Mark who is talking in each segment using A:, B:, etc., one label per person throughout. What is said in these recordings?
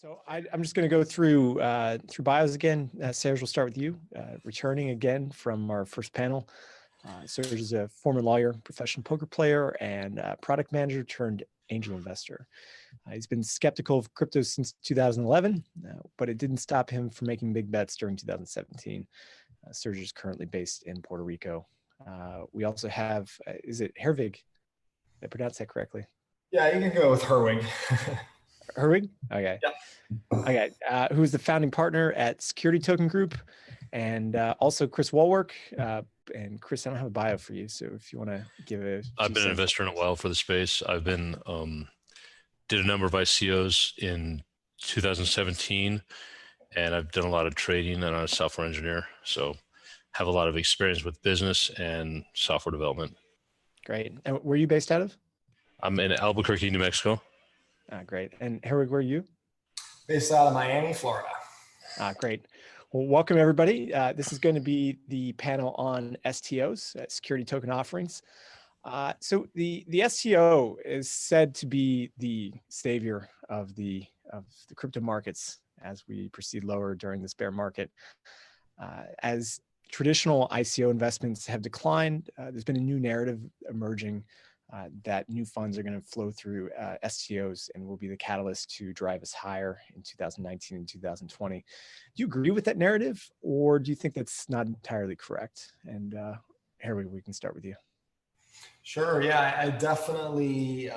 A: So I'm just going to go through bios again. Serge, we'll start with you. Returning again from our first panel. Serge is a former lawyer, professional poker player, and product manager turned angel investor. He's been skeptical of crypto since 2011, but it didn't stop him from making big bets during 2017. Serge is currently based in Puerto Rico. We also have, is it Herwig? Did I pronounce that correctly?
B: Yeah, you can go with Herwig.
A: Herwig? Okay.
B: Yeah.
A: Okay. Who's the founding partner at Security Token Group, and also Chris Wallwork. And Chris, I don't have a bio for you, so if you want to give a...
C: I've been an investor in a while for the space. I've been did a number of ICOs in 2017, and I've done a lot of trading, and I'm a software engineer, so have a lot of experience with business and software development.
A: Great. And where are you based out of?
C: I'm in Albuquerque, New Mexico.
A: Great. And Herwig, where are you?
B: Based out of Miami, Florida.
A: Great. Well, welcome everybody. This is going to be the panel on STOs, security token offerings. So the STO is said to be the savior of the crypto markets as we proceed lower during this bear market. As traditional ICO investments have declined, there's been a new narrative emerging that new funds are going to flow through STOs and will be the catalyst to drive us higher in 2019 and 2020. Do you agree with that narrative, or do you think that's not entirely correct? And Herwig, we can start with you.
B: Sure. Yeah, I definitely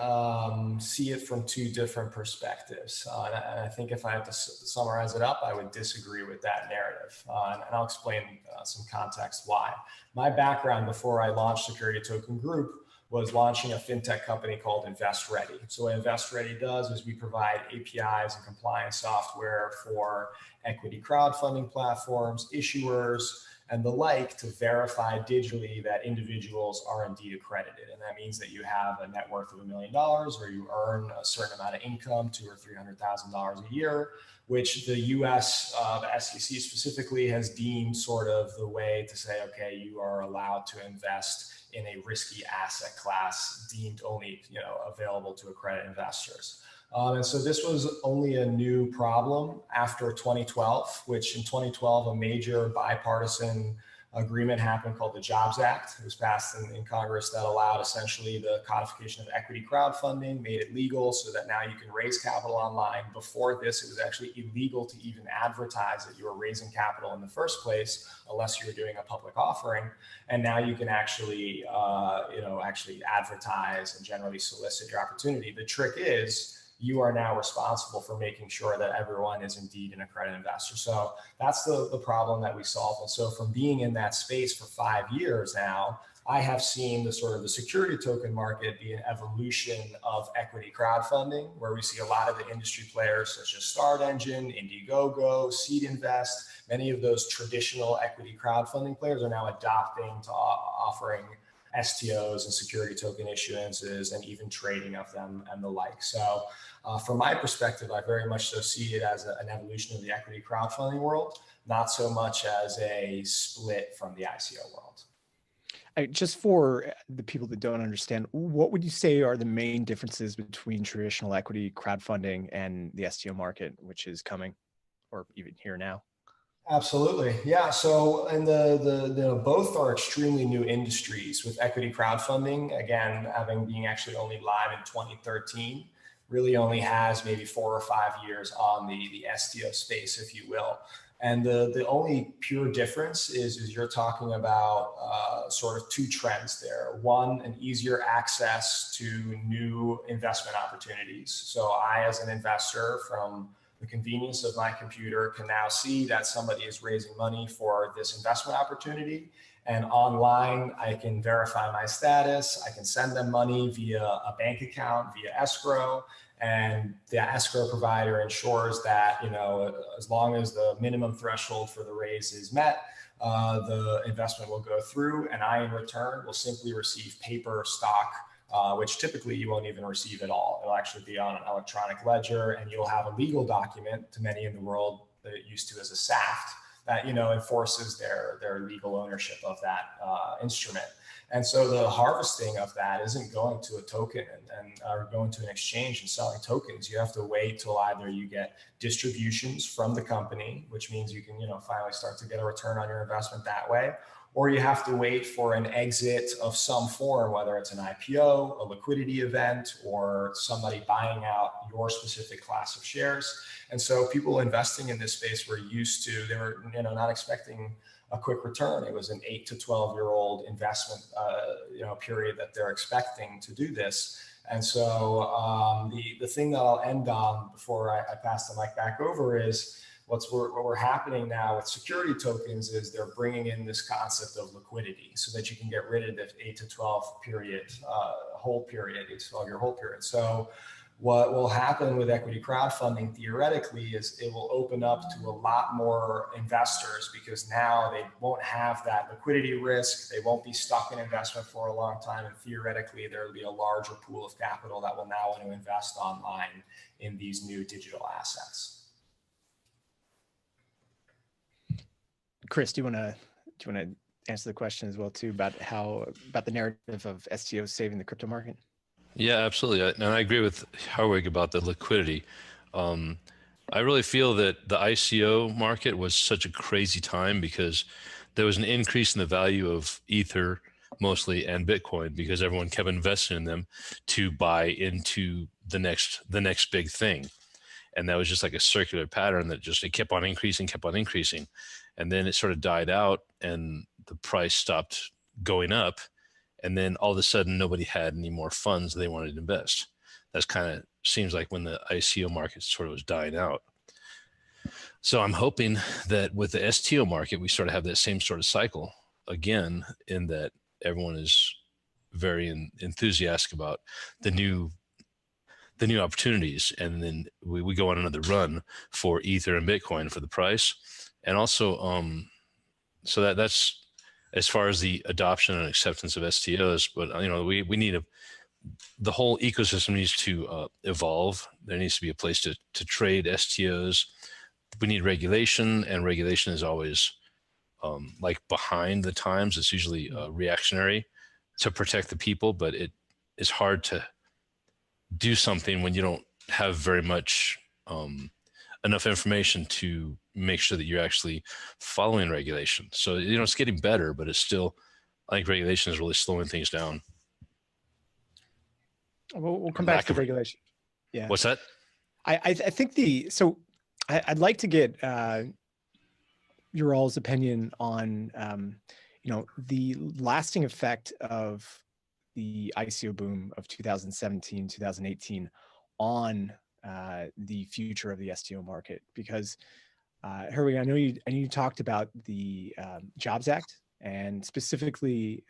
B: see it from two different perspectives. And I think if I have to summarize it up, I would disagree with that narrative. And I'll explain some context why. My background before I launched Security Token Group was launching a fintech company called InvestReady. So what InvestReady does is we provide APIs and compliance software for equity crowdfunding platforms, issuers, and the like to verify digitally that individuals are indeed accredited. And that means that you have a net worth of $1 million or you earn a certain amount of income, $200,000 or $300,000 a year, which the US, the SEC specifically has deemed sort of the way to say, okay, you are allowed to invest in a risky asset class deemed only, available to accredited investors. And so this was only a new problem after 2012, which in 2012, a major bipartisan agreement happened called the Jobs Act. It was passed in Congress that allowed essentially the codification of equity crowdfunding, made it legal so that now you can raise capital online. Before this, it was actually illegal to even advertise that you were raising capital in the first place, unless you were doing a public offering. And now you can actually, actually advertise and generally solicit your opportunity. The trick is, you are now responsible for making sure that everyone is indeed an accredited investor. So that's the problem that we solve. And so from being in that space for 5 years now, I have seen the sort of the security token market be an evolution of equity crowdfunding, where we see a lot of the industry players such as Start Engine, Indiegogo, Seed Invest, many of those traditional equity crowdfunding players are now adopting to offering STOs and security token issuances and even trading of them and the like. So from my perspective, I very much so see it as an evolution of the equity crowdfunding world, not so much as a split from the ICO world.
A: Just for the people that don't understand, what would you say are the main differences between traditional equity crowdfunding and the STO market, which is coming or even here now?
B: Absolutely. Yeah. So, and both are extremely new industries, with equity crowdfunding, again, being actually only live in 2013, really only has maybe 4 or 5 years on the STO space, if you will. And the only pure difference is you're talking about sort of two trends there. One, an easier access to new investment opportunities. So I, as an investor, from the convenience of my computer, can now see that somebody is raising money for this investment opportunity. And online, I can verify my status. I can send them money via a bank account, via escrow. And the escrow provider ensures that, as long as the minimum threshold for the raise is met, the investment will go through. And I, in return, will simply receive paper stock, which typically you won't even receive at all. It'll actually be on an electronic ledger, and you'll have a legal document, to many in the world that it used to as a SAFT, that enforces their legal ownership of that instrument. And so the harvesting of that isn't going to a token or going to an exchange and selling tokens. You have to wait till either you get distributions from the company, which means you can, finally start to get a return on your investment that way, or you have to wait for an exit of some form, whether it's an IPO, a liquidity event, or somebody buying out your specific class of shares. And so people investing in this space were they were, not expecting a quick return. It was an 8 to 12-year-old investment, period that they're expecting to do this. And so the thing that I'll end on before I pass the mic back over is what we're happening now with security tokens is they're bringing in this concept of liquidity so that you can get rid of the 8 to 12 period, hold period, 8 to 12-year hold period. So what will happen with equity crowdfunding theoretically is it will open up to a lot more investors, because now they won't have that liquidity risk. They won't be stuck in investment for a long time. And theoretically, there will be a larger pool of capital that will now want to invest online in these new digital assets.
A: Chris, do you want to answer the question as well too about the narrative of STOs saving the crypto market?
C: Yeah, absolutely. And I agree with Herwig about the liquidity. I really feel that the ICO market was such a crazy time because there was an increase in the value of Ether mostly and Bitcoin, because everyone kept investing in them to buy into the next big thing. And that was just like a circular pattern that it kept on increasing. And then it sort of died out and the price stopped going up. And then all of a sudden, nobody had any more funds they wanted to invest. That's kind of seems like when the ICO market sort of was dying out. So I'm hoping that with the STO market, we sort of have that same sort of cycle again, in that everyone is very enthusiastic about the new opportunities. And then we go on another run for Ether and Bitcoin for the price. And also, so that's as far as the adoption and acceptance of STOs, but we need the whole ecosystem needs to evolve. There needs to be a place to trade STOs. We need regulation, and regulation is always like behind the times. It's usually reactionary to protect the people, but it is hard to do something when you don't have very much enough information to make sure that you're actually following regulation. So, it's getting better, but it's still, I think regulation is really slowing things down.
A: We'll come back to regulation. Yeah.
C: What's that?
A: I think I'd like to get your all's opinion on, the lasting effect of the ICO boom of 2017, 2018 on the future of the STO market, because Herwig, I know you talked about the Jobs Act, and specifically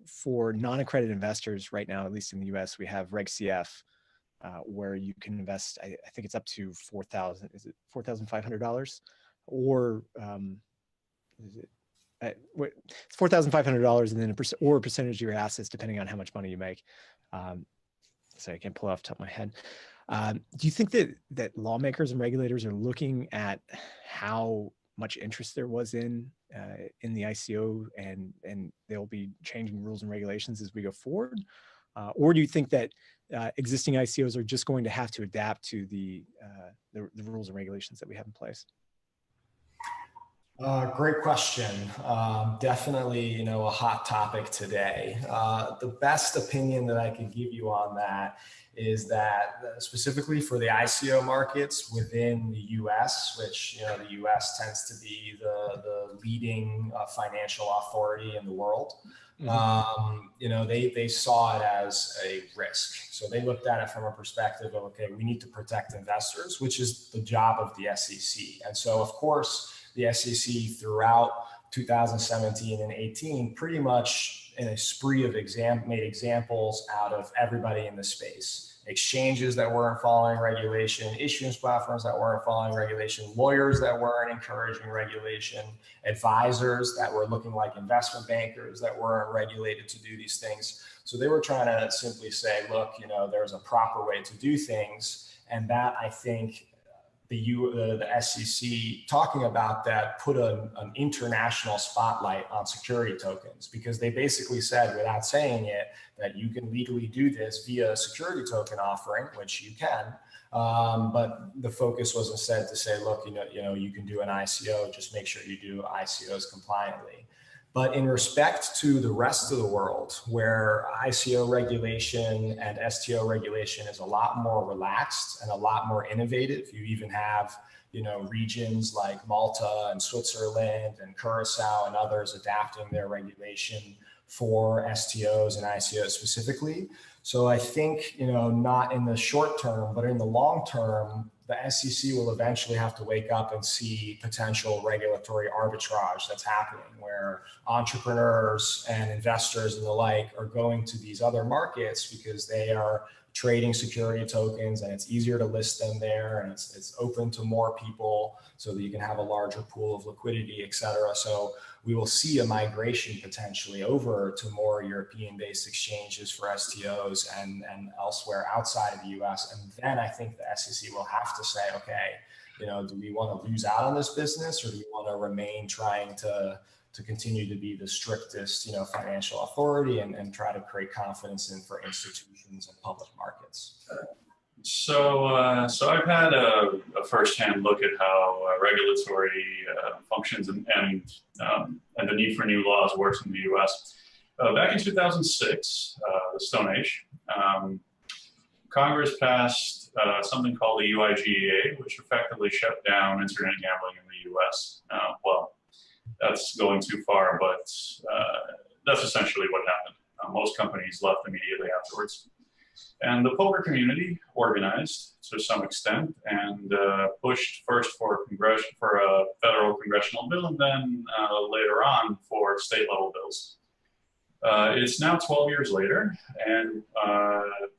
A: for non-accredited investors right now, at least in the US, we have Reg CF, where you can invest, I think it's up to $4,500, or is it? It's $4,500, and then a percentage of your assets, depending on how much money you make. So I can't pull off the top of my head. Do you think that lawmakers and regulators are looking at how much interest there was in the ICO, and they'll be changing rules and regulations as we go forward? Or do you think that existing ICOs are just going to have to adapt to the rules and regulations that we have in place?
B: Great question. Definitely, a hot topic today. The best opinion that I can give you on that is that specifically for the ICO markets within the US, which, the US tends to be the leading financial authority in the world. They saw it as a risk. So they looked at it from a perspective of, okay, we need to protect investors, which is the job of the SEC. And so, of course, the SEC throughout 2017 and 18 pretty much in a spree of made examples out of everybody in the space. Exchanges that weren't following regulation, issuance platforms that weren't following regulation, lawyers that weren't encouraging regulation, advisors that were looking like investment bankers that weren't regulated to do these things. So they were trying to simply say, look, there's a proper way to do things. And that, I think, the SEC talking about that put an international spotlight on security tokens, because they basically said, without saying it, that you can legally do this via a security token offering, which you can. But the focus was instead to say, look, you can do an ICO, just make sure you do ICOs compliantly. But in respect to the rest of the world, where ICO regulation and STO regulation is a lot more relaxed and a lot more innovative, you even have, regions like Malta and Switzerland and Curacao and others adapting their regulation for STOs and ICOs specifically. So I think, not in the short term, but in the long term, the SEC will eventually have to wake up and see potential regulatory arbitrage that's happening, where entrepreneurs and investors and the like are going to these other markets because they are trading security tokens and it's easier to list them there, and it's open to more people so that you can have a larger pool of liquidity, et cetera. So we will see a migration potentially over to more European-based exchanges for STOs and elsewhere outside of the US. And then I think the SEC will have to say, okay, do we want to lose out on this business, or do we want to remain trying to continue to be the strictest, financial authority and try to create confidence for institutions and public markets?
D: So I've had a firsthand look at how regulatory functions and the need for new laws works in the U.S. Back in 2006, the Stone Age, Congress passed something called the UIGEA, which effectively shut down internet gambling in the U.S. Well, that's going too far, but that's essentially what happened. Most companies left immediately afterwards. And the poker community organized to some extent and pushed first for a federal congressional bill, and then later on for state level bills. It's now 12 years later, and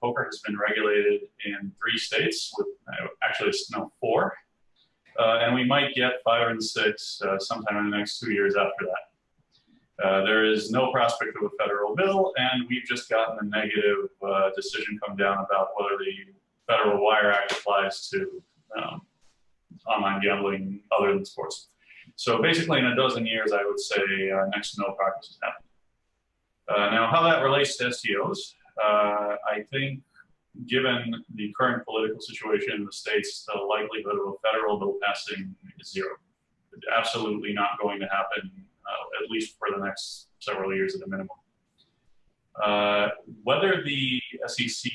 D: poker has been regulated in 3 states, with actually it's now 4. And we might get 5 and 6 sometime in the next 2 years after that. There is no prospect of a federal bill, and we've just gotten a negative decision come down about whether the Federal Wire Act applies to online gambling other than sports. So basically in a dozen years, I would say next to no progress has happened. Now, how that relates to STOs, I think given the current political situation in the states, the likelihood of a federal bill passing is 0. It's absolutely not going to happen, at least for the next several years at a minimum. Whether the SEC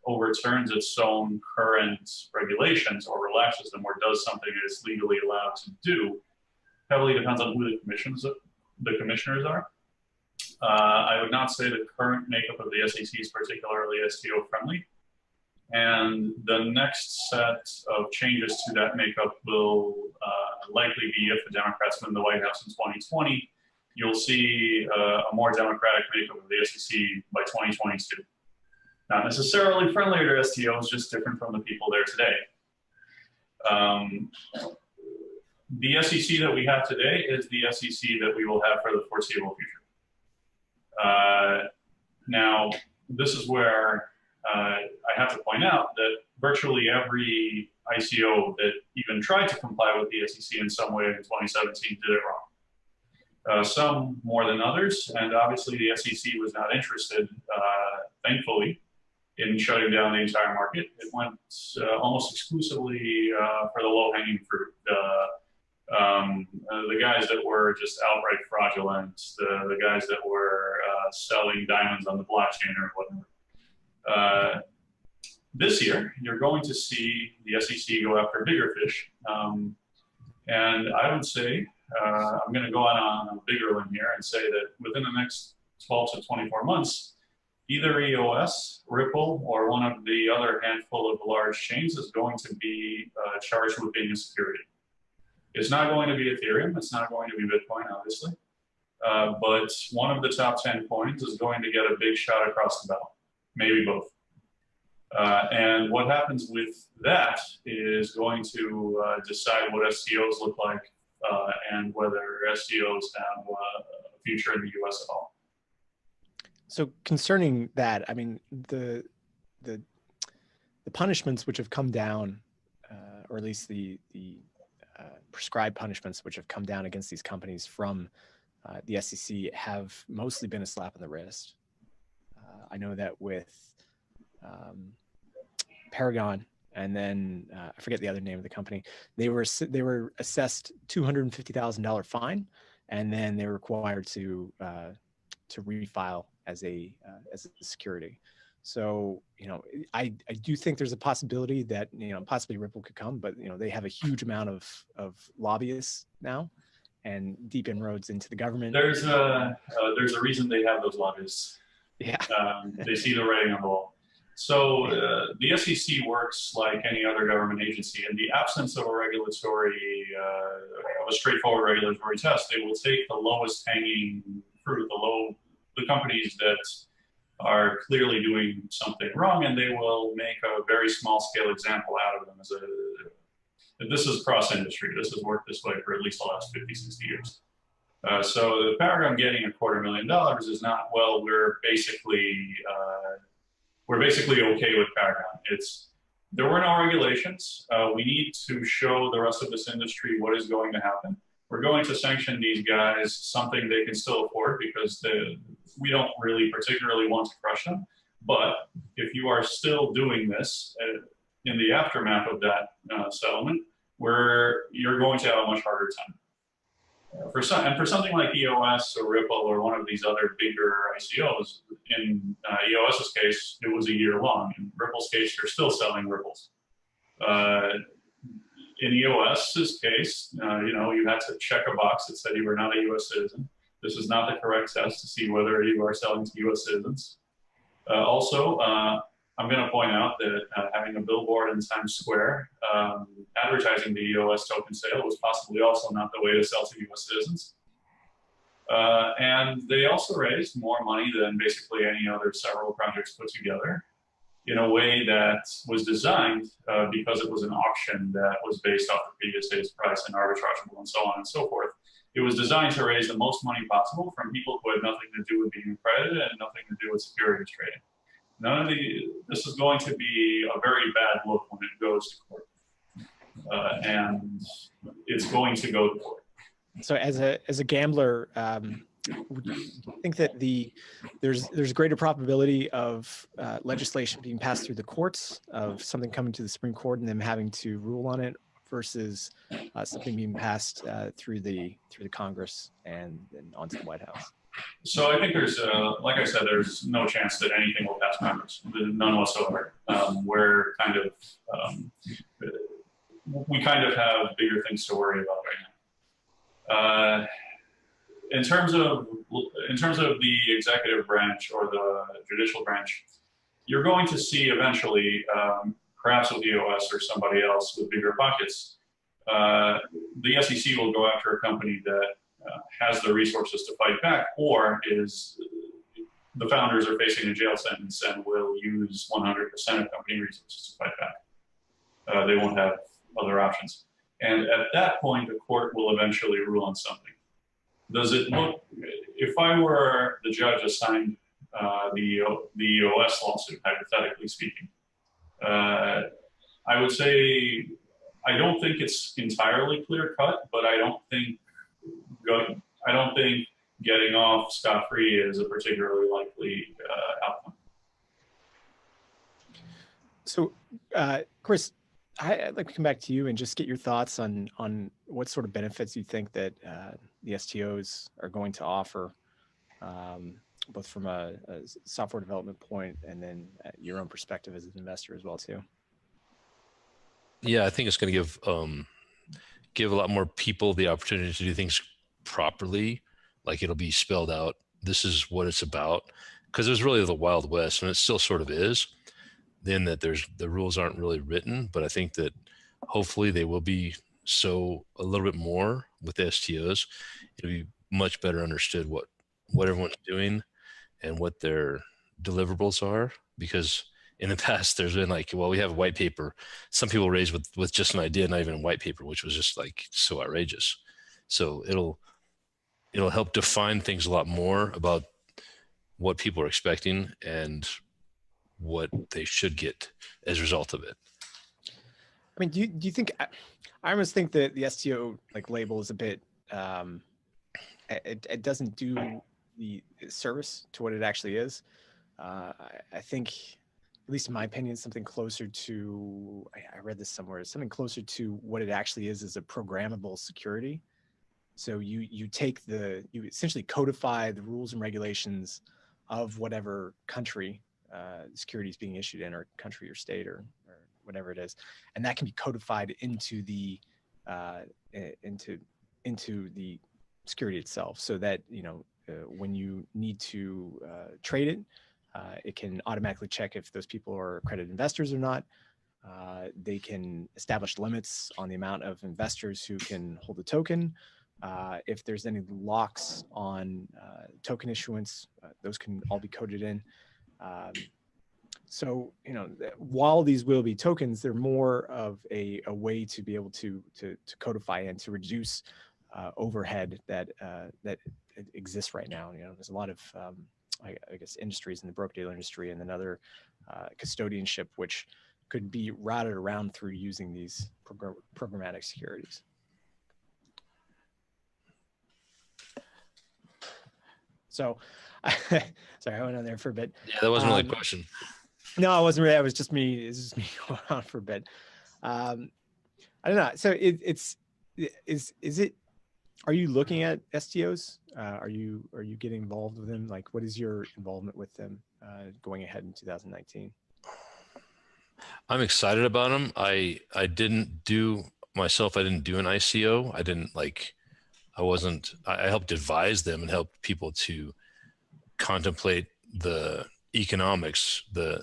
D: overturns its own current regulations or relaxes them or does something it's legally allowed to do heavily depends on who the commissioners are. I would not say the current makeup of the SEC is particularly STO friendly. And the next set of changes to that makeup will likely be, if the Democrats win the White House in 2020, you'll see a more democratic makeup of the SEC by 2022. Not necessarily friendlier to STOs, just different from the people there today. The SEC that we have today is the SEC that we will have for the foreseeable future. Now, this is where I have to point out that virtually every ICO that even tried to comply with the SEC in some way in 2017 did it wrong. Some more than others, and obviously the SEC was not interested, thankfully, in shutting down the entire market. It went almost exclusively for the low-hanging fruit. The guys that were just outright fraudulent, the guys that were selling diamonds on the blockchain or whatever. This year, you're going to see the SEC go after bigger fish. And I would say, I'm going to go on a bigger limb here and say that within the next 12 to 24 months, either EOS, Ripple, or one of the other handful of large chains is going to be charged with being a security. It's not going to be Ethereum. It's not going to be Bitcoin, obviously. But one of the top 10 coins is going to get a big shot across the bow, maybe both. And what happens with that is going to decide what STOs look like and whether STOs have a future in the US at all.
A: So concerning that, I mean, the punishments which have come down or at least the prescribed punishments which have come down against these companies from the SEC have mostly been a slap on the wrist. I know that with Paragon, and then I forget the other name of the company, they were assessed $250,000 fine, and then they were required to refile as a security. So, you know, I do think there's a possibility that, you know, possibly Ripple could come, but, you know, they have a huge amount of lobbyists now and deep inroads into the government.
D: There's a reason they have those lobbyists.
A: Yeah.
D: They see the writing on the wall. So the SEC works like any other government agency. In the absence of a regulatory, of a straightforward regulatory test, they will take the lowest hanging fruit, the companies that are clearly doing something wrong, and they will make a very small scale example out of them. This is cross industry. This has worked this way for at least the last 50, 60 years. So the Paragon getting $250,000 is not, well, we're basically okay with Paragon. There were no regulations. We need to show the rest of this industry what is going to happen. We're going to sanction these guys, something they can still afford, because we don't really particularly want to crush them. But if you are still doing this in the aftermath of that settlement, you're going to have a much harder time. For something like EOS or Ripple or one of these other bigger ICOs, in EOS's case, it was a year long. In Ripple's case, you're still selling Ripples. In EOS's case, you know, you had to check a box that said you were not a U.S. citizen. This is not the correct test to see whether you are selling to U.S. citizens. Also, I'm going to point out that having a billboard in Times Square advertising the EOS token sale was possibly also not the way to sell to U.S. citizens. And they also raised more money than basically any other several projects put together, in a way that was designed because it was an auction that was based off the previous day's price and arbitrageable and so on and so forth. It was designed to raise the most money possible from people who had nothing to do with being accredited and nothing to do with securities trading. This is going to be a very bad look when it goes to court. And it's going to go to court.
A: So as a gambler, would you think that there's a greater probability of legislation being passed through the courts, of something coming to the Supreme Court and them having to rule on it, versus something being passed through the Congress and then onto the White House?
D: So I think there's, like I said, there's no chance that anything will pass Congress, none whatsoever. We kind of have bigger things to worry about right now. In terms of the executive branch or the judicial branch, you're going to see eventually, perhaps with EOS or somebody else with bigger pockets, the SEC will go after a company that has the resources to fight back, or the founders are facing a jail sentence and will use 100% of company resources to fight back. They won't have other options. And at that point, the court will eventually rule on something. Does it look, if I were the judge assigned the EOS lawsuit, hypothetically speaking, I would say, I don't think it's entirely clear cut, but I don't think getting off scot-free is a particularly likely outcome. So,
A: Chris, I'd like to come back to you and just get your thoughts on what sort of benefits you think that the STOs are going to offer, both from a software development point and then your own perspective as an investor as well too.
C: Yeah, I think it's going to give a lot more people the opportunity to do things properly. Like, it'll be spelled out, this is what it's about, because it was really the Wild West, and it still sort of is, then that the rules aren't really written. But I think that hopefully they will be so a little bit more with the STOs. It'll be much better understood what everyone's doing and what their deliverables are, because in the past there's been like, well, we have a white paper. Some people raise with just an idea, not even a white paper, which was just like so outrageous. So it'll help define things a lot more about what people are expecting and what they should get as a result of it.
A: mean, do you think, I almost think that the STO like label is a bit, it doesn't do the service to what it actually is. I think, at least in my opinion, something closer to, I read this somewhere, something closer to what it actually is a programmable security. So you take you essentially codify the rules and regulations of whatever country security is being issued in, or country or state or whatever it is, and that can be codified into the into the security itself, so that when you need to trade it, it can automatically check if those people are accredited investors or not. They can establish limits on the amount of investors who can hold the token. If there's any locks on token issuance, those can all be coded in. So, while these will be tokens, they're more of a way to be able to codify and to reduce overhead that exists right now. There's a lot of, I guess, industries in the broker-dealer industry and another custodianship, which could be routed around through using these programmatic securities. So, sorry, I went on there for a bit.
C: Yeah, that wasn't really a question.
A: No, it wasn't really. It was just me. It's just me going on for a bit. I don't know. So is it? Are you looking at STOs? Are you getting involved with them? Like, what is your involvement with them going ahead in 2019?
C: I'm excited about them. I didn't do myself. I didn't do an ICO. I helped advise them and help people to contemplate the economics, the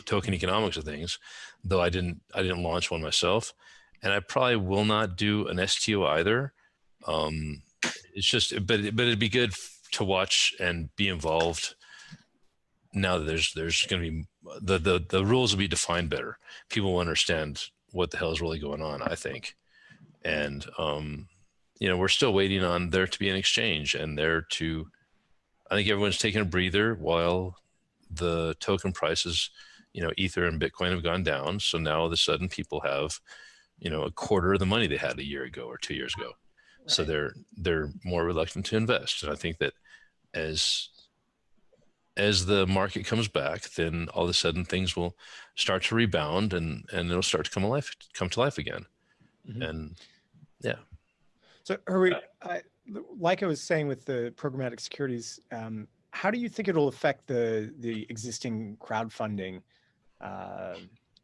C: token economics of things, though I didn't launch one myself, and I probably will not do an STO either. It's just, but it'd be good to watch and be involved now that there's going to be, the rules will be defined better. People will understand what the hell is really going on, I think. And, we're still waiting on there to be an exchange, and I think everyone's taking a breather while the token prices, Ether and Bitcoin have gone down. So now all of a sudden people have, a quarter of the money they had a year ago or 2 years ago. Right. So they're more reluctant to invest. And I think that as the market comes back, then all of a sudden things will start to rebound and it'll start to come to life again. Mm-hmm. And yeah.
A: So Herwig, like I was saying with the programmatic securities, how do you think it'll affect the existing crowdfunding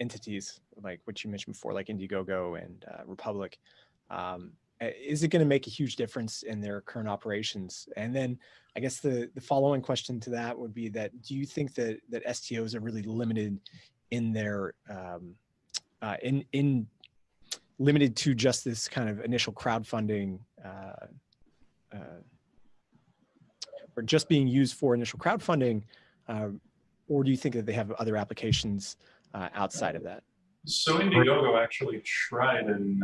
A: entities, like what you mentioned before, like Indiegogo and Republic? Is it going to make a huge difference in their current operations? And then I guess the following question to that would be that, do you think that STOs are really limited in their limited to just this kind of initial crowdfunding, or just being used for initial crowdfunding, or do you think that they have other applications outside of that?
D: So Indiegogo actually tried an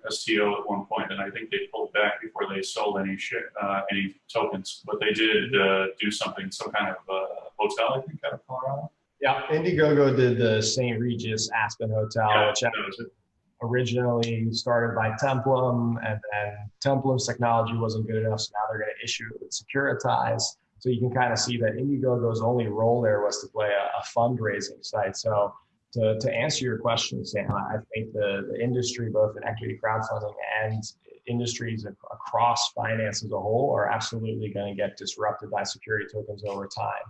D: STO at one point, and I think they pulled back before they sold any tokens. But they did do some kind of hotel, I think, out of Colorado.
B: Yeah, Indiegogo did the St. Regis Aspen Hotel, which originally started by Templum, and then Templum's technology wasn't good enough, so now they're going to issue it with Securitize. So you can kind of see that Indiegogo's only role there was to play a fundraising site. So to answer your question, Sam, I think the industry, both in equity crowdfunding and industries across finance as a whole, are absolutely going to get disrupted by security tokens over time.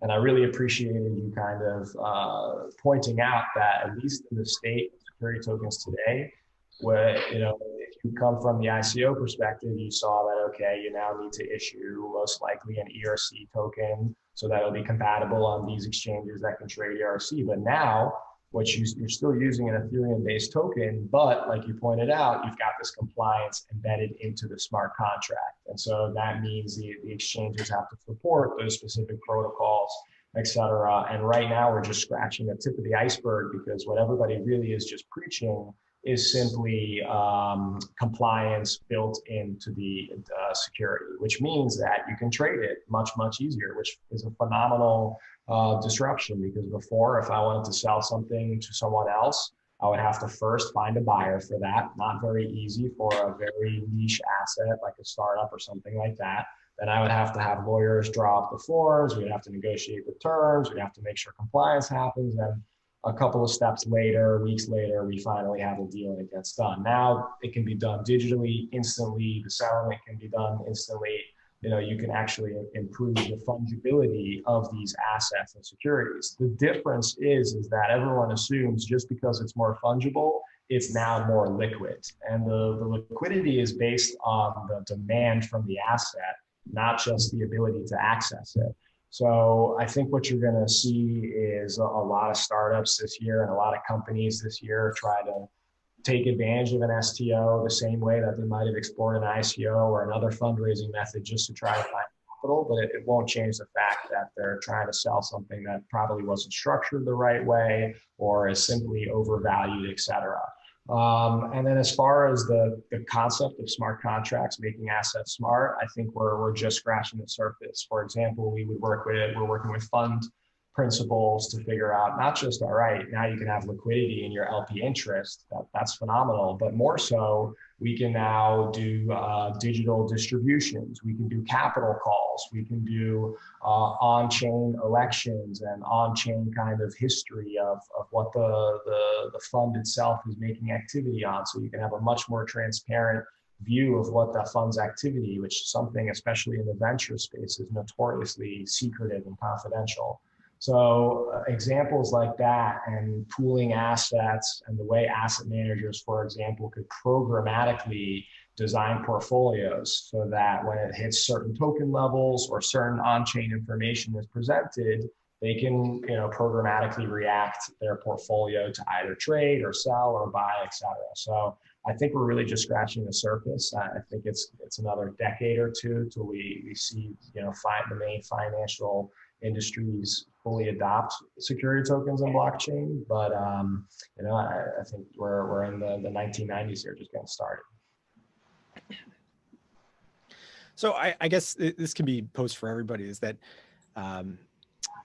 B: And I really appreciated you kind of pointing out that, at least in the state of security tokens today, where, if you come from the ICO perspective, you saw that, okay, you now need to issue most likely an ERC token, so that'll be compatible on these exchanges that can trade ERC. But now, you're still using an Ethereum-based token, but like you pointed out, you've got this compliance embedded into the smart contract. And so that means the exchanges have to support those specific protocols, et cetera. And right now we're just scratching the tip of the iceberg, because what everybody really is just preaching is simply compliance built into the security, which means that you can trade it much, much easier, which is a phenomenal disruption. Because before, if I wanted to sell something to someone else, I would have to first find a buyer for that. Not very easy for a very niche asset like a startup or something like that. Then I would have to have lawyers draw up the forms. We'd have to negotiate the terms. We'd have to make sure compliance happens. And a couple of steps later, weeks later, we finally have a deal and it gets done. Now it can be done digitally, instantly. The settlement can be done instantly. You know, you can actually improve the fungibility of these assets and securities. The difference is that everyone assumes just because it's more fungible, it's now more liquid. And the liquidity is based on the demand from the asset, not just the ability to access it. So I think what you're going to see is a lot of startups this year and a lot of companies this year try to take advantage of an STO the same way that they might have explored an ICO or another fundraising method just to try to find capital, but it won't change the fact that they're trying to sell something that probably wasn't structured the right way or is simply overvalued, et cetera. And then as far as the concept of smart contracts, making assets smart, I think we're just scratching the surface. For example, we're working with fund principals to figure out not just, all right, now you can have liquidity in your LP interest, that's phenomenal, but more so, we can now do digital distributions, we can do capital calls, we can do on-chain elections and on-chain kind of history of what the fund itself is making activity on, so you can have a much more transparent view of what the fund's activity, which is something, especially in the venture space, is notoriously secretive and confidential. So examples like that and pooling assets and the way asset managers, for example, could programmatically design portfolios so that when it hits certain token levels or certain on-chain information is presented, they can, you know, programmatically react their portfolio to either trade or sell or buy, et cetera. So I think we're really just scratching the surface. I think it's another decade or two till we see, you know, the main financial industries fully adopt security tokens and blockchain. But, you know, I think we're in the 1990s here, just getting started.
A: So I guess this can be posed for everybody is that,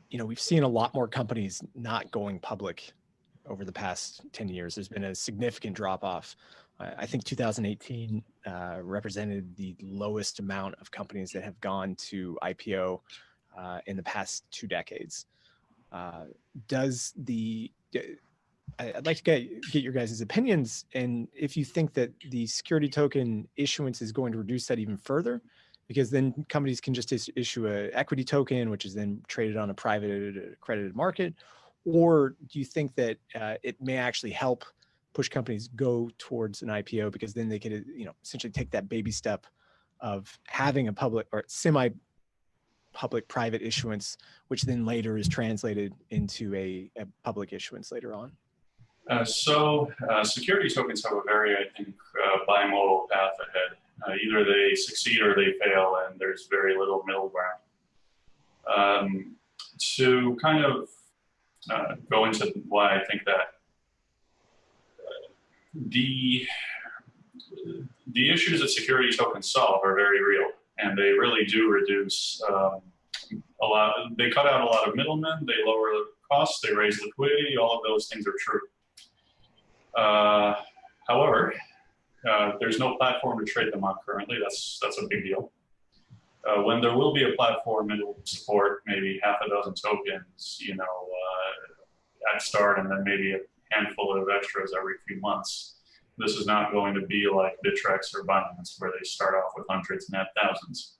A: you know, we've seen a lot more companies not going public over the past 10 years. There's been a significant drop off. I think 2018 represented the lowest amount of companies that have gone to IPO in the past 2 decades. I'd like to get your guys' opinions, and if you think that the security token issuance is going to reduce that even further, because then companies can just issue an equity token, which is then traded on a private accredited market, or do you think that it may actually help push companies go towards an IPO, because then they could, you know, essentially take that baby step of having a public or semi-public private issuance, which then later is translated into a public issuance later on?
D: Security tokens have a very, I think, bimodal path ahead. Either they succeed or they fail, and there's very little middle ground. To kind of go into why I think that the issues that security tokens solve are very real, and they really do reduce a lot. They cut out a lot of middlemen, they lower the costs, they raise liquidity, all of those things are true. However, there's no platform to trade them on currently. That's a big deal. When there will be a platform, it will support maybe half a dozen tokens, you know, at start, and then maybe a handful of extras every few months. This is not going to be like Bittrex or Binance, where they start off with hundreds and not thousands.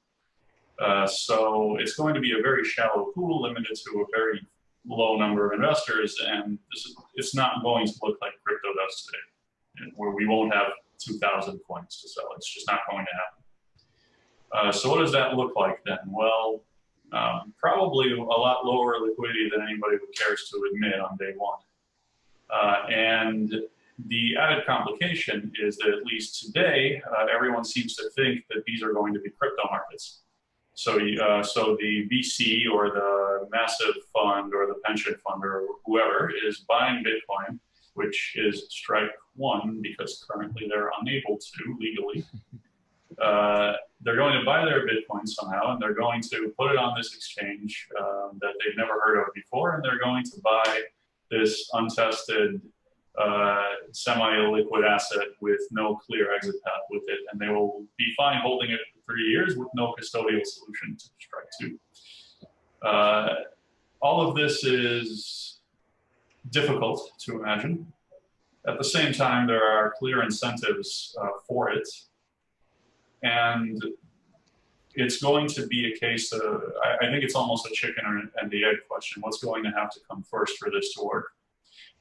D: So it's going to be a very shallow pool, limited to a very low number of investors, and it's not going to look like crypto does today, where we won't have 2,000 coins to sell. It's just not going to happen. So what does that look like then? Well, probably a lot lower liquidity than anybody cares to admit on day one. And the added complication is that at least today, everyone seems to think that these are going to be crypto markets. So the VC or the massive fund or the pension fund or whoever is buying Bitcoin, which is strike one because currently they're unable to legally. They're going to buy their Bitcoin somehow, and they're going to put it on this exchange that they've never heard of before, and they're going to buy this untested semi-liquid asset with no clear exit path with it, and they will be fine holding it for 3 years with no custodial solution to strike two. All of this is difficult to imagine. At the same time, there are clear incentives for it, and it's going to be a case of, I think it's almost a chicken and the egg question. What's going to have to come first for this to work?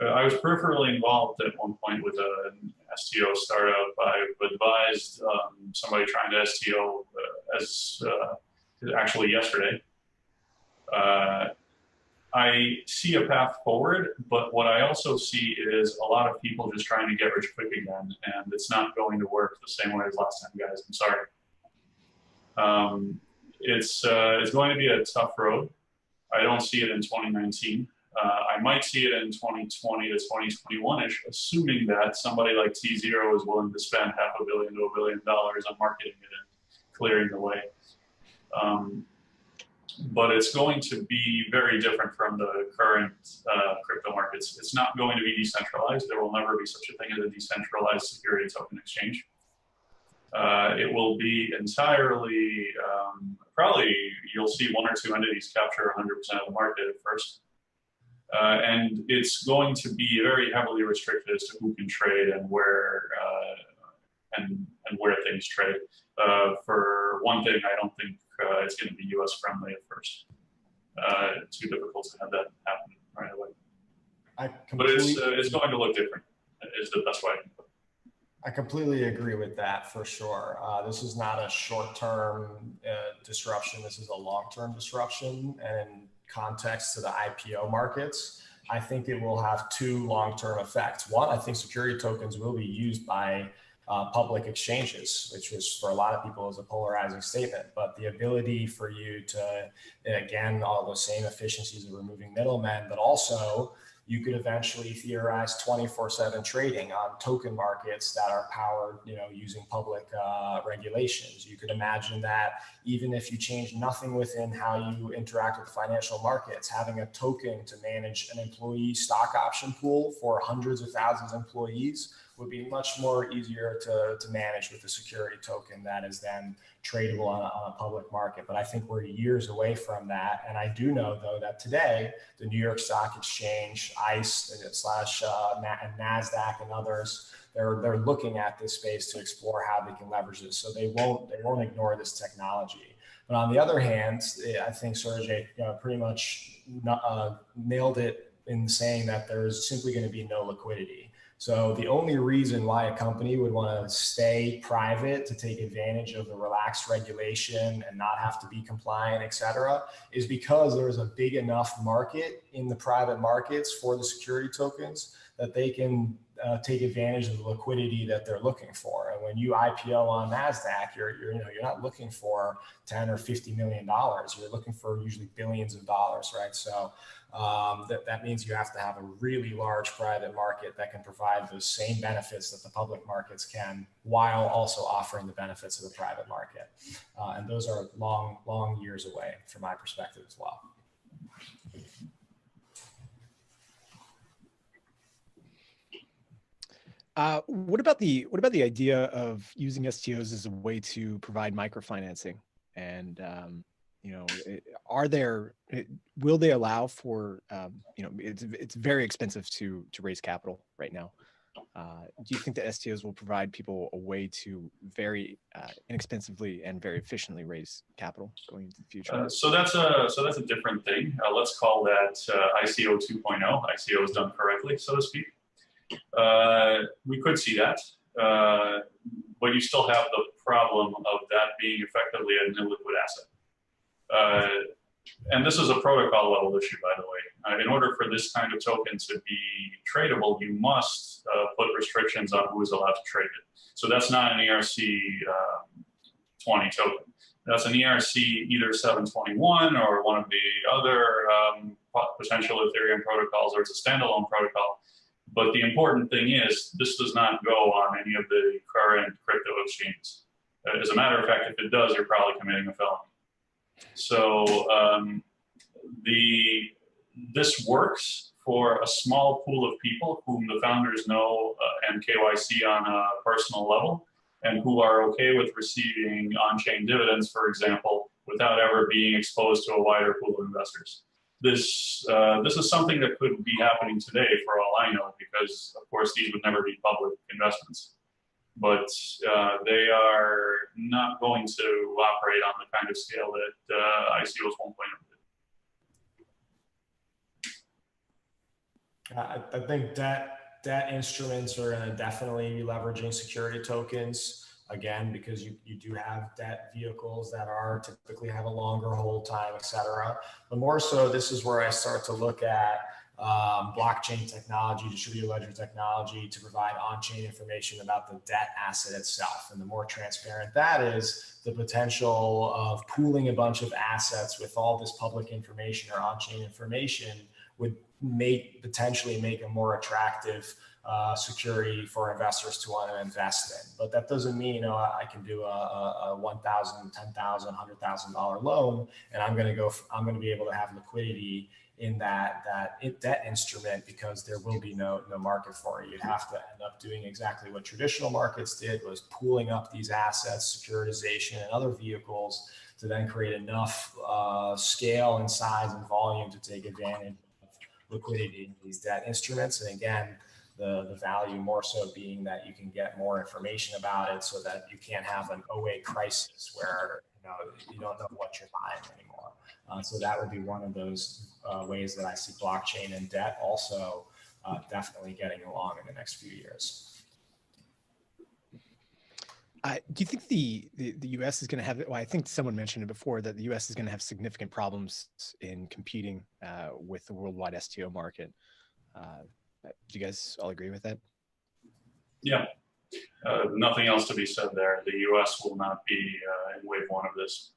D: I was peripherally involved at one point with an STO startup. I've advised somebody trying to STO actually yesterday. I see a path forward, but what I also see is a lot of people just trying to get rich quick again, and it's not going to work the same way as last time, guys. I'm sorry. It's going to be a tough road. I don't see it in 2019. I might see it in 2020 to 2021-ish, assuming that somebody like T0 is willing to spend $500 million to $1 billion on marketing it and clearing the way. But it's going to be very different from the current crypto markets. It's not going to be decentralized. There will never be such a thing as a decentralized security token exchange. It will be entirely, probably you'll see 1 or 2 entities capture 100% of the market at first. And it's going to be very heavily restricted as to who can trade and where where things trade. For one thing, I don't think it's going to be US friendly at first. Too difficult to have that happen right away. But it's going to look different, is the best way I can put it.
B: I completely agree with that for sure. This is not a short-term disruption. This is a long-term disruption. And in context to the IPO markets, I think it will have 2 long-term effects. One, I think security tokens will be used by public exchanges, which was for a lot of people is a polarizing statement. But the ability for you to, again, all those same efficiencies of removing middlemen, but also you could eventually theorize 24/7 trading on token markets that are powered, using public regulations. You could imagine that even if you change nothing within how you interact with financial markets, having a token to manage an employee stock option pool for hundreds of thousands of employees would be much more easier to manage with a security token that is then tradable on a public market. But I think we're years away from that. And I do know, though, that today, the New York Stock Exchange, ICE and NASDAQ and others, they're looking at this space to explore how they can leverage this. So they won't ignore this technology. But on the other hand, I think Serge pretty much nailed it in saying that there's simply going to be no liquidity. So the only reason why a company would want to stay private to take advantage of the relaxed regulation and not have to be compliant, et cetera, is because there's a big enough market in the private markets for the security tokens that they can take advantage of the liquidity that they're looking for. And when you IPO on NASDAQ, you're not looking for 10 or $50 million. You're looking for usually billions of dollars, right? So that means you have to have a really large private market that can provide those same benefits that the public markets can, while also offering the benefits of the private market. And those are long, long years away from my perspective as well.
A: What about the idea of using STOs as a way to provide microfinancing? And will they allow for it's very expensive to raise capital right now. Do you think that STOs will provide people a way to very inexpensively and very efficiently raise capital going into the future?
D: So that's a different thing. Let's call that ICO 2.0. ICO is done correctly, so to speak. We could see that, but you still have the problem of that being effectively an illiquid asset. And this is a protocol level issue, by the way. In order for this kind of token to be tradable, you must put restrictions on who is allowed to trade it. So that's not an ERC 20 token. That's an ERC either 721 or one of the other potential Ethereum protocols, or it's a standalone protocol. But the important thing is, this does not go on any of the current crypto exchanges. As a matter of fact, if it does, you're probably committing a felony. So this works for a small pool of people whom the founders know and KYC on a personal level, and who are okay with receiving on-chain dividends, for example, without ever being exposed to a wider pool of investors. This is something that could be happening today, for all I know, because of course these would never be public investments. But they are not going to operate on the kind of scale that ICOs 1.0 did.
B: I think debt instruments are going to definitely be leveraging security tokens, again, because you do have debt vehicles that are typically have a longer hold time, et cetera. But more so, this is where I start to look at blockchain technology, distributed ledger technology to provide on-chain information about the debt asset itself. And the more transparent that is, the potential of pooling a bunch of assets with all this public information or on-chain information would potentially make a more attractive security for investors to want to invest in. But that doesn't mean, I can do a $1,000, $10,000, $100,000 loan, and I'm going to be able to have liquidity in that debt instrument, because there will be no market for it. You'd have to end up doing exactly what traditional markets did, was pooling up these assets, securitization, and other vehicles to then create enough scale and size and volume to take advantage of liquidity in these debt instruments. And again, the value more so being that you can get more information about it, so that you can't have an 08 crisis where you don't know what you're buying anymore. So that would be one of those ways that I see blockchain and debt also definitely getting along in the next few years.
A: Do you think the U.S. is going to have, well, I think someone mentioned it before, that the U.S. is going to have significant problems in competing with the worldwide STO market? Do you guys all agree with that?
D: Yeah, nothing else to be said there. The U.S. will not be in wave one of this.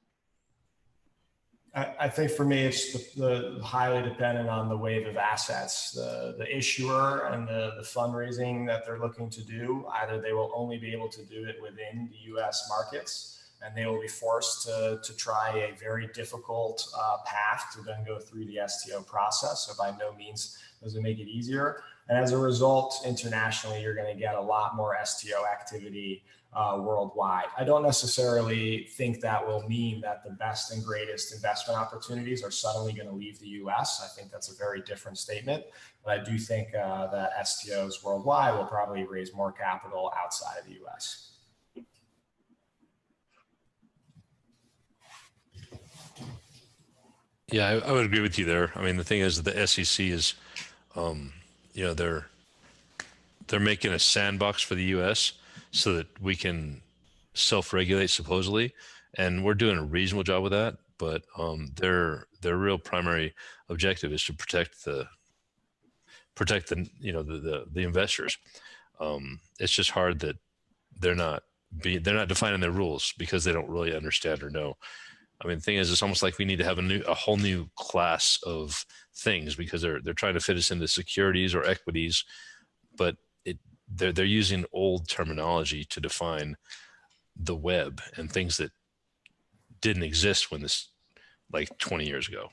B: I think for me, it's the highly dependent on the wave of assets, the issuer and the fundraising that they're looking to do. Either they will only be able to do it within the U.S. markets, and they will be forced to try a very difficult path to then go through the STO process. So by no means does it make it easier. And as a result, internationally, you're going to get a lot more STO activity worldwide. I don't necessarily think that will mean that the best and greatest investment opportunities are suddenly going to leave the US. I think that's a very different statement. But I do think that STOs worldwide will probably raise more capital outside of the US.
C: Yeah, I would agree with you there. I mean, the thing is, the SEC is, they're making a sandbox for the U.S. so that we can self-regulate supposedly, and we're doing a reasonable job with that. But their real primary objective is to protect the investors. It's just hard that they're not defining their rules because they don't really understand or know. I mean, the thing is, it's almost like we need to have a whole new class of things, because they're trying to fit us into securities or equities, but they're using old terminology to define the web and things that didn't exist when this, like 20 years ago.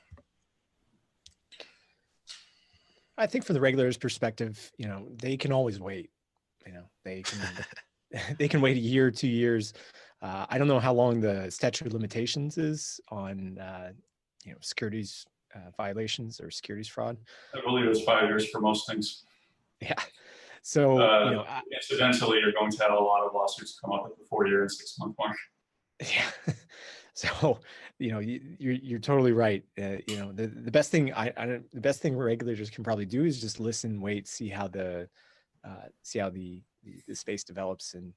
A: I think from the regulator's perspective, they can always wait. They can they can wait a year, 2 years. I don't know how long the statute of limitations is on securities violations or securities fraud.
D: I believe it's 5 years for most things.
A: Yeah. So
D: incidentally, you're going to have a lot of lawsuits come up at the 4-year and 6-month mark.
A: Yeah. So you're totally right. The best thing the best thing regulators can probably do is just listen, wait, see how the space develops, and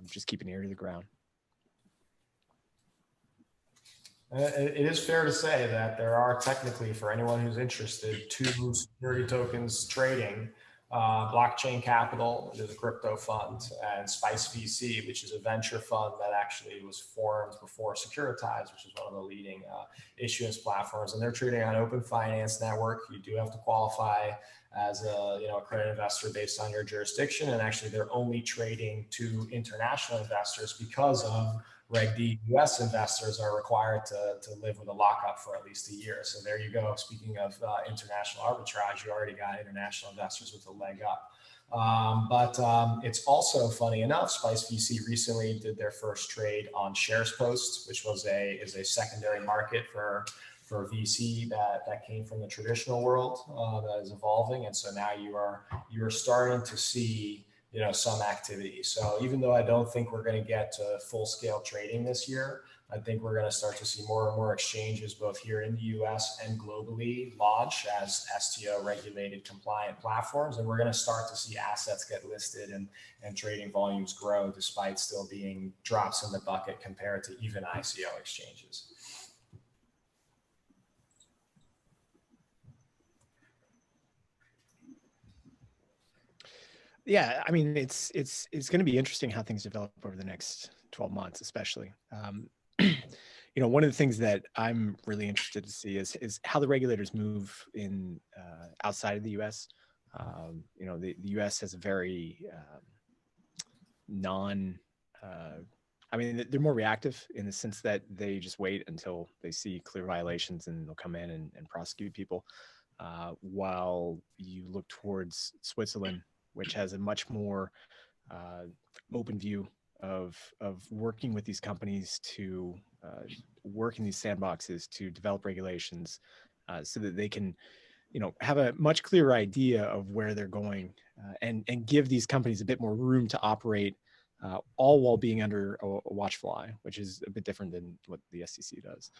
A: just keep an ear to the ground.
B: It is fair to say that there are technically, for anyone who's interested, 2 security tokens trading. Blockchain Capital, which is a crypto fund, and Spice VC, which is a venture fund that actually was formed before Securitize, which is one of the leading issuance platforms. And they're trading on Open Finance Network. You do have to qualify as a accredited investor based on your jurisdiction, and actually they're only trading to international investors because of Reg D. US investors are required to live with a lockup for at least a year. So there you go. Speaking of international arbitrage, you already got international investors with a leg up. It's also funny enough, Spice VC recently did their first trade on Shares Post, which is a secondary market for VC that came from the traditional world that is evolving. And so now you are starting to see some activity. So even though I don't think we're going to get to full scale trading this year, I think we're going to start to see more and more exchanges both here in the US and globally launch as STO regulated compliant platforms. And we're going to start to see assets get listed and trading volumes grow despite still being drops in the bucket compared to even ICO exchanges.
A: Yeah, I mean, it's going to be interesting how things develop over the next 12 months, especially. One of the things that I'm really interested to see is how the regulators move in outside of the U.S. The U.S. has a very they're more reactive in the sense that they just wait until they see clear violations and they'll come in and prosecute people. While you look towards Switzerland, which has a much more open view of working with these companies to work in these sandboxes to develop regulations so that they can, have a much clearer idea of where they're going and give these companies a bit more room to operate, all while being under a watchful eye, which is a bit different than what the SEC does.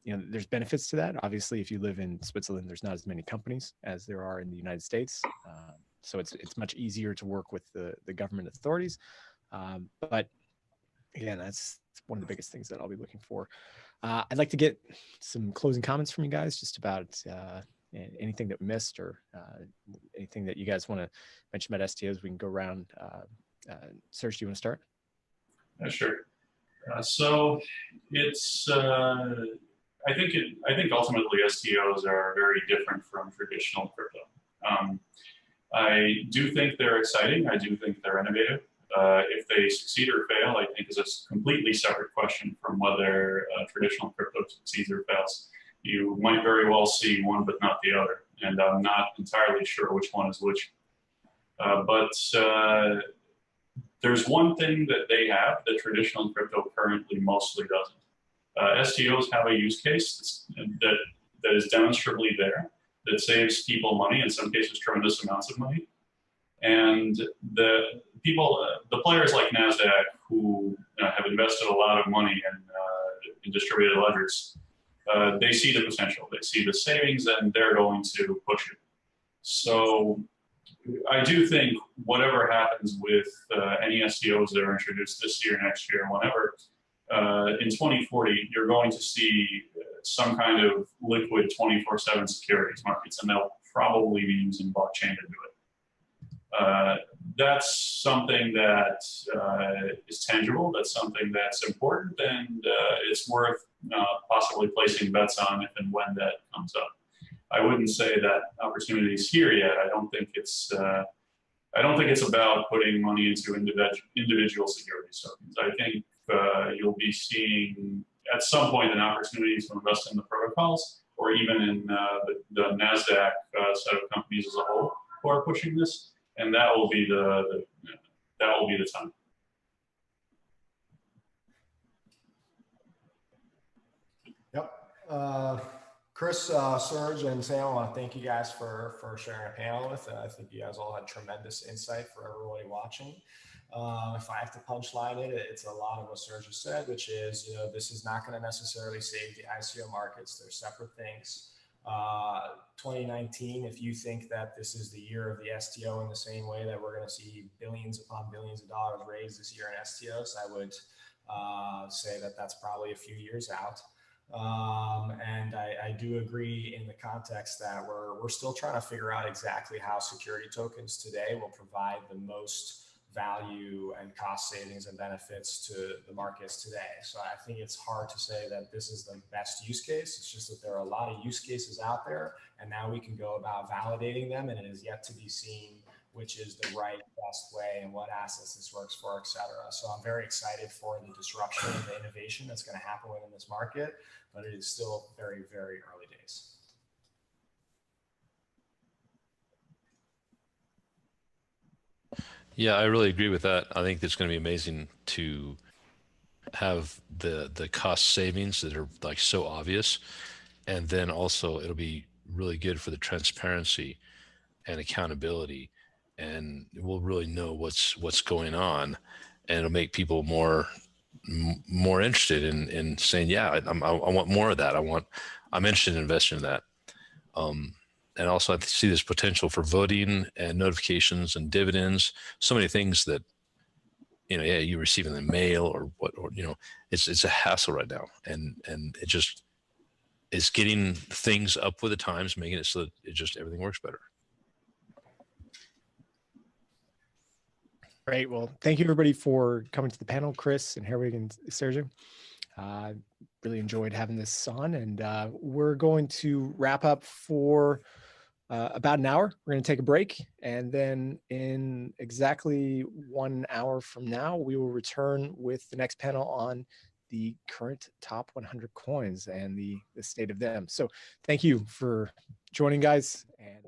A: There's benefits to that. Obviously, if you live in Switzerland, there's not as many companies as there are in the United States. So it's much easier to work with the government authorities. But again, that's one of the biggest things that I'll be looking for. I'd like to get some closing comments from you guys just about anything that we missed or anything that you guys want to mention about STOs. We can go around. Serge, do you want to start?
D: Sure. So it's I think ultimately STOs are very different from traditional crypto. I do think they're exciting. I do think they're innovative. If they succeed or fail, I think is a completely separate question from whether traditional crypto succeeds or fails. You might very well see one, but not the other. And I'm not entirely sure which one is which. But there's one thing that they have that traditional crypto currently mostly doesn't. STOs have a use case that is demonstrably there, that saves people money, in some cases tremendous amounts of money. And the players like NASDAQ who have invested a lot of money in distributed ledgers, they see the potential, they see the savings, and they're going to push it. So I do think whatever happens with any STOs that are introduced this year, next year, whenever, in 2040, you're going to see some kind of liquid 24/7 securities markets, and they'll probably be using blockchain to do it. That's something that is tangible. That's something that's important, and it's worth possibly placing bets on if and when that comes up. I wouldn't say that opportunity is here yet. I don't think it's about putting money into individual securities tokens. I think you'll be seeing at some point an opportunity to invest in the protocols, or even in the NASDAQ set of companies as a whole who are pushing this, and that will be the time.
B: Yep. Chris, Serge, and Sam, I want to thank you guys for sharing a panel with. I think you guys all had tremendous insight for everybody watching. If I have to punchline it, it's a lot of what Serge has said, which is, this is not going to necessarily save the ICO markets. They're separate things. 2019, if you think that this is the year of the STO in the same way that we're going to see billions upon billions of dollars raised this year in STOs, I would say that that's probably a few years out. And I do agree in the context that we're still trying to figure out exactly how security tokens today will provide the most value and cost savings and benefits to the markets today. So I think it's hard to say that this is the best use case. It's just that there are a lot of use cases out there, and now we can go about validating them, and it is yet to be seen which is the right, best way and what assets this works for, et cetera. So I'm very excited for the disruption and the innovation that's going to happen within this market, but it is still very, very early days.
C: Yeah, I really agree with that. I think it's going to be amazing to have the cost savings that are like so obvious, and then also it'll be really good for the transparency and accountability, and we'll really know what's going on, and it'll make people more interested in saying, yeah, I want more of that. I'm interested in investing in that. And also I see this potential for voting and notifications and dividends, so many things that, yeah, you receive in the mail or it's a hassle right now. And it just is getting things up with the times, making it so that everything works better.
A: Great. Well, thank you everybody for coming to the panel, Chris and Herwig and Serge. Really enjoyed having this on, and we're going to wrap up for about an hour. We're going to take a break, and then in exactly 1 hour from now, we will return with the next panel on the current top 100 coins and the state of them. So thank you for joining, guys. And